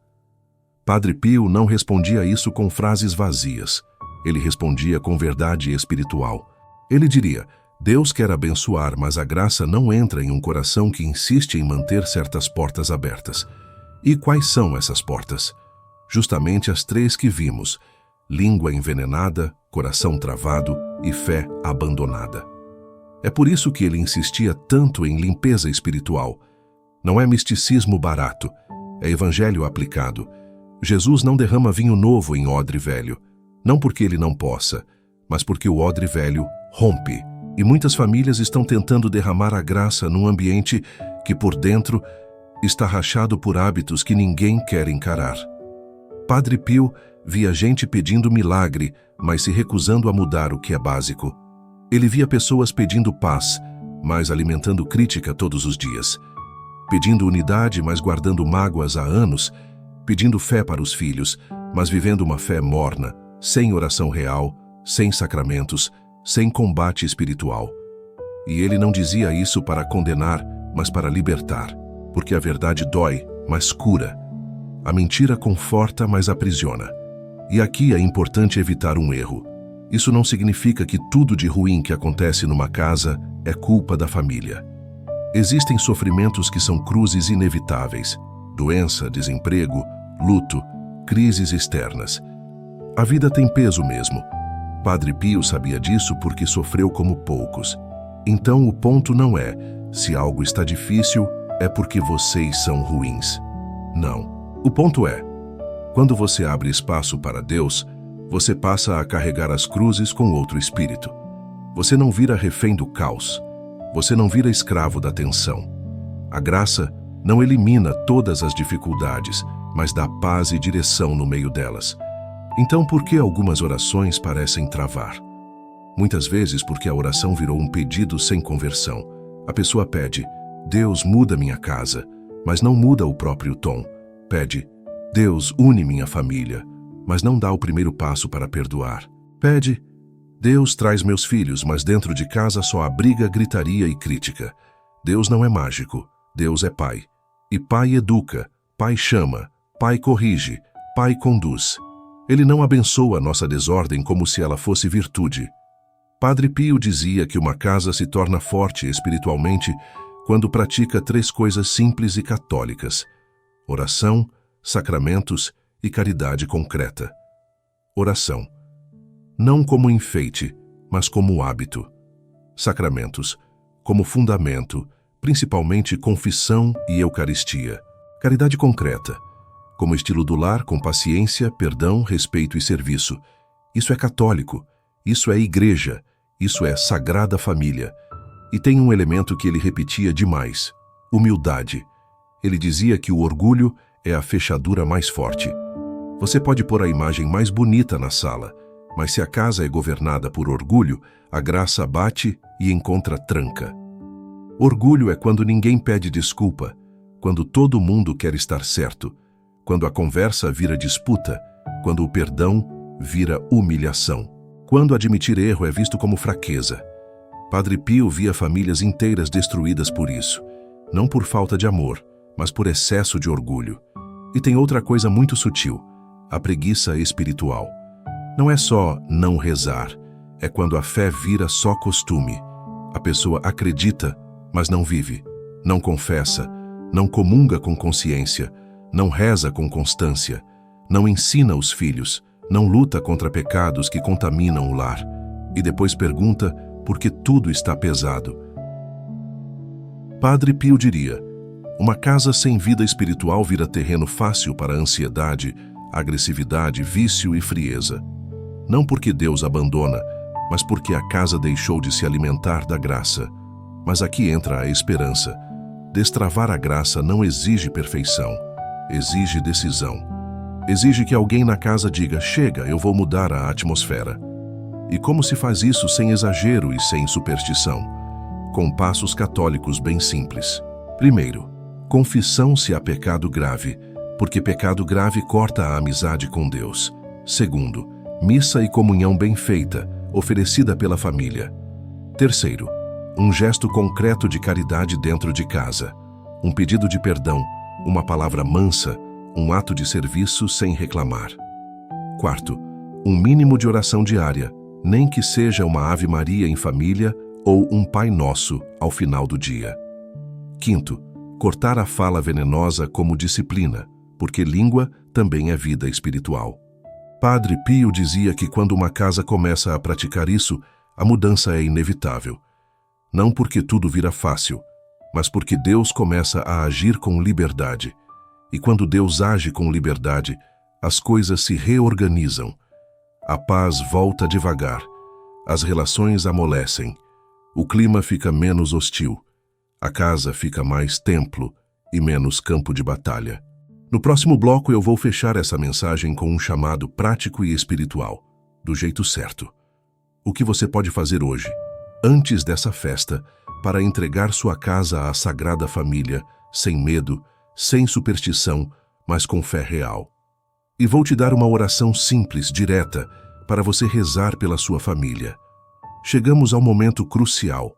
Padre Pio não respondia isso com frases vazias. Ele respondia com verdade espiritual. Ele diria: Deus quer abençoar, mas a graça não entra em um coração que insiste em manter certas portas abertas. E quais são essas portas? Justamente as três que vimos: língua envenenada, coração travado e fé abandonada. É por isso que ele insistia tanto em limpeza espiritual. Não é misticismo barato, é evangelho aplicado. Jesus não derrama vinho novo em odre velho, não porque ele não possa, mas porque o odre velho rompe. E muitas famílias estão tentando derramar a graça num ambiente que por dentro está rachado por hábitos que ninguém quer encarar. Padre Pio via gente pedindo milagre, mas se recusando a mudar o que é básico. Ele via pessoas pedindo paz, mas alimentando crítica todos os dias. Pedindo unidade, mas guardando mágoas há anos. Pedindo fé para os filhos, mas vivendo uma fé morna, sem oração real, sem sacramentos, sem combate espiritual. E ele não dizia isso para condenar, mas para libertar, porque a verdade dói, mas cura. A mentira conforta, mas aprisiona. E aqui é importante evitar um erro. Isso não significa que tudo de ruim que acontece numa casa é culpa da família. Existem sofrimentos que são cruzes inevitáveis: doença, desemprego, luto, crises externas. A vida tem peso mesmo. Padre Pio sabia disso porque sofreu como poucos. Então o ponto não é: se algo está difícil, é porque vocês são ruins. Não. O ponto é: quando você abre espaço para Deus, você passa a carregar as cruzes com outro espírito. Você não vira refém do caos. Você não vira escravo da tensão. A graça não elimina todas as dificuldades, mas dá paz e direção no meio delas. Então, por que algumas orações parecem travar? Muitas vezes porque a oração virou um pedido sem conversão. A pessoa pede: Deus, muda minha casa, mas não muda o próprio tom. Pede: Deus, une minha família, mas não dá o primeiro passo para perdoar. Pede: Deus, traz meus filhos, mas dentro de casa só há briga, gritaria e crítica. Deus não é mágico, Deus é Pai. E Pai educa, Pai chama, Pai corrige, Pai conduz. Ele não abençoa nossa desordem como se ela fosse virtude. Padre Pio dizia que uma casa se torna forte espiritualmente quando pratica 3 coisas simples e católicas: oração, sacramentos e caridade concreta. Oração. Não como enfeite, mas como hábito. Sacramentos. Como fundamento, principalmente confissão e Eucaristia. Caridade concreta. Como estilo do lar, com paciência, perdão, respeito e serviço. Isso é católico. Isso é igreja. Isso é Sagrada Família. E tem um elemento que ele repetia demais: humildade. Ele dizia que o orgulho é a fechadura mais forte. Você pode pôr a imagem mais bonita na sala, mas se a casa é governada por orgulho, a graça bate e encontra tranca. Orgulho é quando ninguém pede desculpa, quando todo mundo quer estar certo, quando a conversa vira disputa, quando o perdão vira humilhação, quando admitir erro é visto como fraqueza. Padre Pio via famílias inteiras destruídas por isso, não por falta de amor, mas por excesso de orgulho. E tem outra coisa muito sutil: a preguiça espiritual. Não é só não rezar, é quando a fé vira só costume. A pessoa acredita, mas não vive, não confessa, não comunga com consciência, não reza com constância, não ensina os filhos, não luta contra pecados que contaminam o lar, e depois pergunta por que tudo está pesado. Padre Pio diria: uma casa sem vida espiritual vira terreno fácil para ansiedade, agressividade, vício e frieza. Não porque Deus abandona, mas porque a casa deixou de se alimentar da graça. Mas aqui entra a esperança. Destravar a graça não exige perfeição, exige decisão. Exige que alguém na casa diga: chega, eu vou mudar a atmosfera. E como se faz isso sem exagero e sem superstição? Com passos católicos bem simples. Primeiro, confissão se há pecado grave, porque pecado grave corta a amizade com Deus. Segundo, missa e comunhão bem feita, oferecida pela família. Terceiro, um gesto concreto de caridade dentro de casa. Um pedido de perdão, uma palavra mansa, um ato de serviço sem reclamar. Quarto, um mínimo de oração diária, nem que seja uma Ave Maria em família ou um Pai Nosso ao final do dia. Quinto, cortar a fala venenosa como disciplina, porque língua também é vida espiritual. Padre Pio dizia que quando uma casa começa a praticar isso, a mudança é inevitável. Não porque tudo vira fácil, mas porque Deus começa a agir com liberdade. E quando Deus age com liberdade, as coisas se reorganizam. A paz volta devagar, as relações amolecem, o clima fica menos hostil, a casa fica mais templo e menos campo de batalha. No próximo bloco eu vou fechar essa mensagem com um chamado prático e espiritual, do jeito certo. O que você pode fazer hoje, antes dessa festa, para entregar sua casa à Sagrada Família, sem medo, sem superstição, mas com fé real. E vou te dar uma oração simples, direta, para você rezar pela sua família. Chegamos ao momento crucial.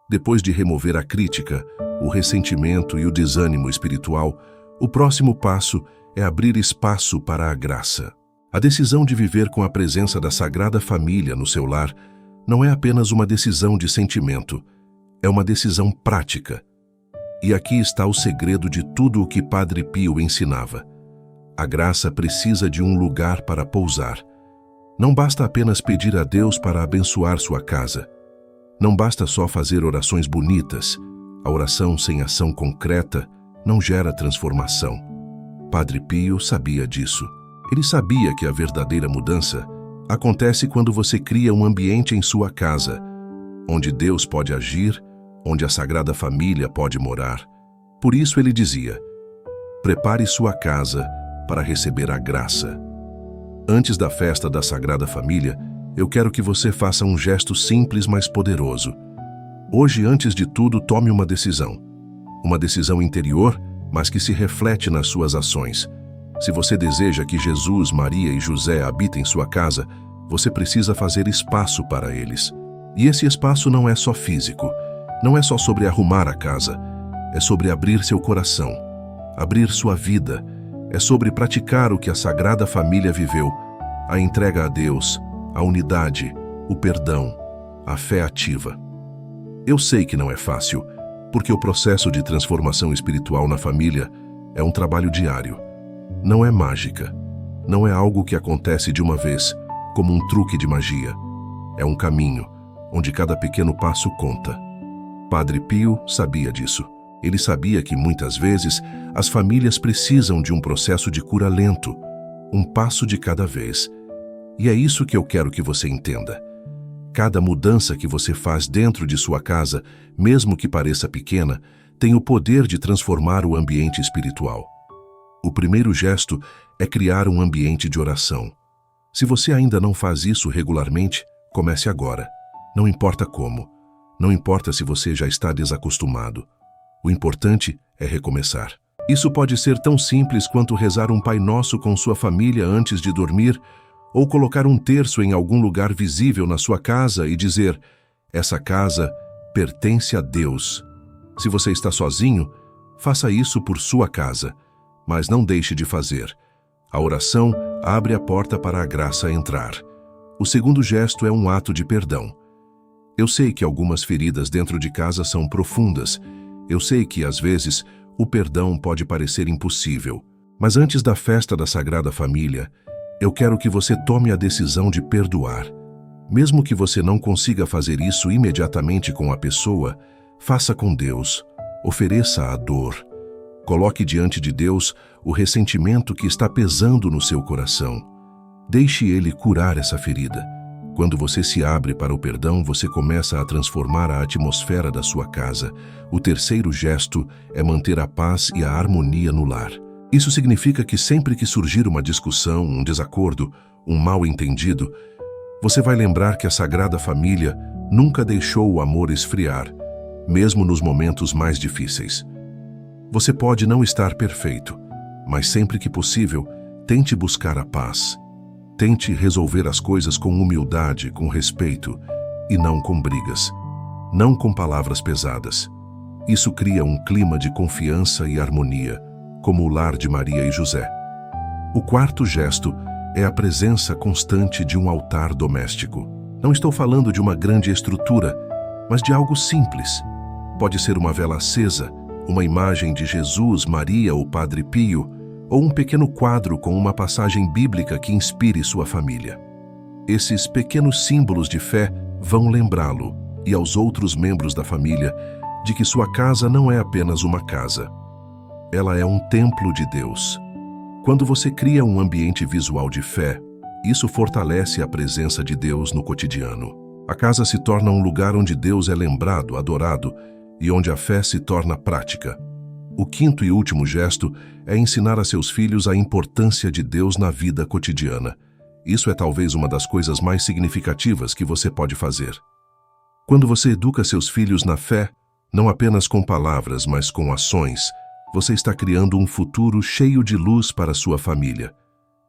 Depois de remover a crítica, o ressentimento e o desânimo espiritual, o próximo passo é abrir espaço para a graça. A decisão de viver com a presença da Sagrada Família no seu lar não é apenas uma decisão de sentimento, é uma decisão prática. E aqui está o segredo de tudo o que Padre Pio ensinava. A graça precisa de um lugar para pousar. Não basta apenas pedir a Deus para abençoar sua casa. Não basta só fazer orações bonitas. A oração sem ação concreta não gera transformação. Padre Pio sabia disso. Ele sabia que a verdadeira mudança acontece quando você cria um ambiente em sua casa, onde Deus pode agir, onde a Sagrada Família pode morar. Por isso ele dizia: prepare sua casa para receber a graça. Antes da festa da Sagrada Família, eu quero que você faça um gesto simples, mas poderoso. Hoje, antes de tudo, tome uma decisão. uma decisão interior, mas que se reflete nas suas ações. Se você deseja que Jesus, Maria e José habitem sua casa, você precisa fazer espaço para eles. E esse espaço não é só físico, não é só sobre arrumar a casa, é sobre abrir seu coração, abrir sua vida, é sobre praticar o que a Sagrada Família viveu, a entrega a Deus, a unidade, o perdão, a fé ativa. Eu sei que não é fácil, porque o processo de transformação espiritual na família é um trabalho diário. Não é mágica, não é algo que acontece de uma vez, como um truque de magia. É um caminho, onde cada pequeno passo conta. Padre Pio sabia disso. Ele sabia que, muitas vezes, as famílias precisam de um processo de cura lento, um passo de cada vez. E é isso que eu quero que você entenda. Cada mudança que você faz dentro de sua casa, mesmo que pareça pequena, tem o poder de transformar o ambiente espiritual. O primeiro gesto é criar um ambiente de oração. Se você ainda não faz isso regularmente, comece agora. Não importa como. Não importa se você já está desacostumado. O importante é recomeçar. Isso pode ser tão simples quanto rezar um Pai Nosso com sua família antes de dormir, ou colocar um terço em algum lugar visível na sua casa e dizer: essa casa pertence a Deus. Se você está sozinho, faça isso por sua casa, mas não deixe de fazer. A oração abre a porta para a graça entrar. O segundo gesto é um ato de perdão. Eu sei que algumas feridas dentro de casa são profundas. Eu sei que, às vezes, o perdão pode parecer impossível. Mas antes da festa da Sagrada Família, eu quero que você tome a decisão de perdoar. Mesmo que você não consiga fazer isso imediatamente com a pessoa, faça com Deus. Ofereça a dor. Coloque diante de Deus o ressentimento que está pesando no seu coração. Deixe Ele curar essa ferida. Quando você se abre para o perdão, você começa a transformar a atmosfera da sua casa. O terceiro gesto é manter a paz e a harmonia no lar. Isso significa que sempre que surgir uma discussão, um desacordo, um mal-entendido, você vai lembrar que a Sagrada Família nunca deixou o amor esfriar, mesmo nos momentos mais difíceis. Você pode não estar perfeito, mas sempre que possível, tente buscar a paz. Tente resolver as coisas com humildade, com respeito, e não com brigas, não com palavras pesadas. Isso cria um clima de confiança e harmonia, como o lar de Maria e José. O quarto gesto é a presença constante de um altar doméstico. Não estou falando de uma grande estrutura, mas de algo simples. Pode ser uma vela acesa, uma imagem de Jesus, Maria ou Padre Pio, ou um pequeno quadro com uma passagem bíblica que inspire sua família. Esses pequenos símbolos de fé vão lembrá-lo e aos outros membros da família de que sua casa não é apenas uma casa. Ela é um templo de Deus. Quando você cria um ambiente visual de fé, isso fortalece a presença de Deus no cotidiano. A casa se torna um lugar onde Deus é lembrado, adorado, e onde a fé se torna prática. O quinto e último gesto é ensinar a seus filhos a importância de Deus na vida cotidiana. Isso é talvez uma das coisas mais significativas que você pode fazer. Quando você educa seus filhos na fé, não apenas com palavras, mas com ações, você está criando um futuro cheio de luz para sua família.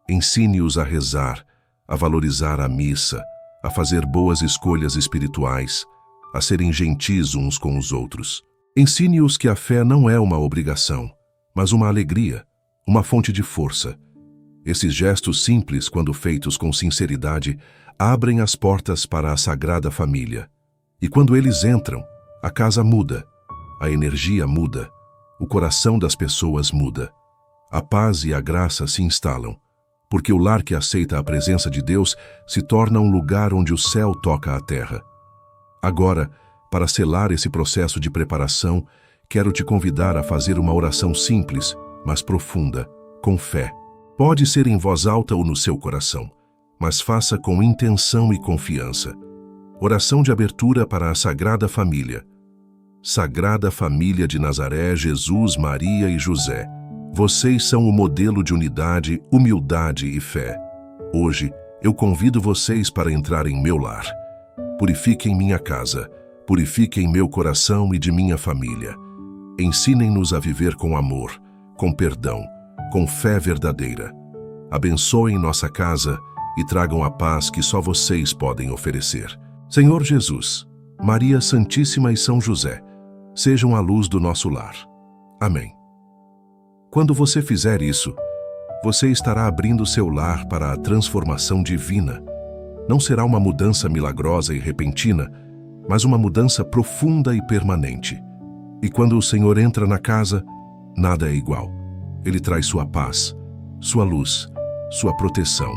Ensine-os a rezar, a valorizar a missa, a fazer boas escolhas espirituais, a serem gentis uns com os outros. Ensine-os que a fé não é uma obrigação, mas uma alegria, uma fonte de força. Esses gestos simples, quando feitos com sinceridade, abrem as portas para a Sagrada Família. E quando eles entram, a casa muda, a energia muda, o coração das pessoas muda. A paz e a graça se instalam, porque o lar que aceita a presença de Deus se torna um lugar onde o céu toca a terra. Agora, para selar esse processo de preparação, quero te convidar a fazer uma oração simples, mas profunda, com fé. Pode ser em voz alta ou no seu coração, mas faça com intenção e confiança. Oração de abertura para a Sagrada Família. Sagrada Família de Nazaré, Jesus, Maria e José. Vocês são o modelo de unidade, humildade e fé. Hoje, eu convido vocês para entrar em meu lar. Purifiquem minha casa, purifiquem meu coração e de minha família. Ensinem-nos a viver com amor, com perdão, com fé verdadeira. Abençoem nossa casa e tragam a paz que só vocês podem oferecer. Senhor Jesus, Maria Santíssima e São José, sejam a luz do nosso lar. Amém. Quando você fizer isso, você estará abrindo seu lar para a transformação divina. Não será uma mudança milagrosa e repentina, mas uma mudança profunda e permanente. E quando o Senhor entra na casa, nada é igual. Ele traz sua paz, sua luz, sua proteção.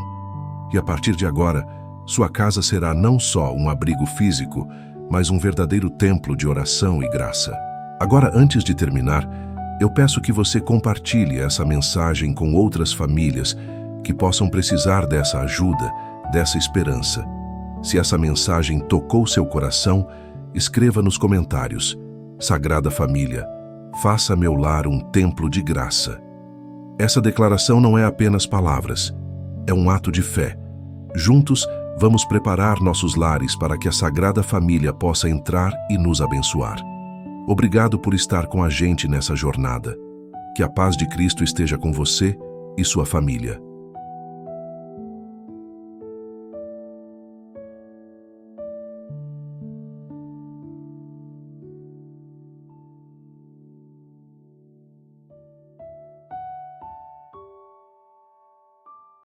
E a partir de agora, sua casa será não só um abrigo físico, mas um verdadeiro templo de oração e graça. Agora, antes de terminar, eu peço que você compartilhe essa mensagem com outras famílias que possam precisar dessa ajuda, dessa esperança. Se essa mensagem tocou seu coração, escreva nos comentários: Sagrada Família, faça meu lar um templo de graça. Essa declaração não é apenas palavras, é um ato de fé. Juntos, vamos preparar nossos lares para que a Sagrada Família possa entrar e nos abençoar. Obrigado por estar com a gente nessa jornada. Que a paz de Cristo esteja com você e sua família.